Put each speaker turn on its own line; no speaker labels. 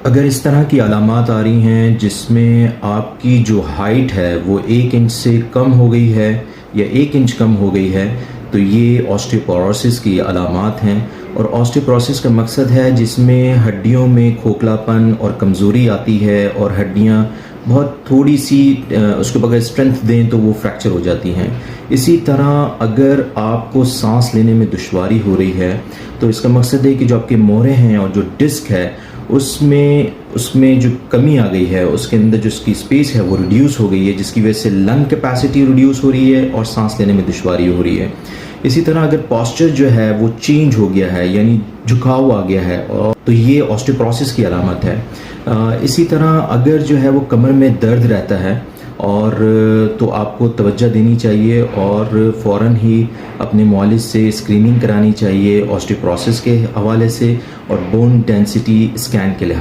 अगर इस तरह की अलामात आ रही हैं जिसमें आपकी जो हाइट है वो 1 इंच से कम हो गई है या 1 इंच कम हो गई है, तो ये ऑस्टियोपोरोसिस की अलामात हैं। और ऑस्टियोपोरोसिस का मकसद है जिसमें हड्डियों में खोखलापन और कमज़ोरी आती है और हड्डियाँ बहुत थोड़ी सी उसके बगैर स्ट्रेंथ दें तो वो फ्रैक्चर हो जाती हैं। इसी तरह अगर आपको सांस लेने में दुश्वारी हो रही है तो इसका मकसद है कि जो आपके मोहरे हैं और जो डिस्क है उसमें जो कमी आ गई है, उसके अंदर जो उसकी स्पेस है वो रिड्यूस हो गई है, जिसकी वजह से लंग कैपेसिटी रिड्यूस हो रही है और सांस लेने में दुश्वारी हो रही है। इसी तरह अगर पोस्चर जो है वो चेंज हो गया है यानी झुकाव आ गया है और तो ये ऑस्टियोपोरोसिस की अलामत है। इसी तरह अगर जो है वो कमर में दर्द रहता है और तो आपको तवज्जो देनी चाहिए और फ़ौरन ही अपने मुआलिज से स्क्रीनिंग करानी चाहिए ऑस्टियोपोरोसिस के हवाले से और बोन डेंसिटी स्कैन के लिहाज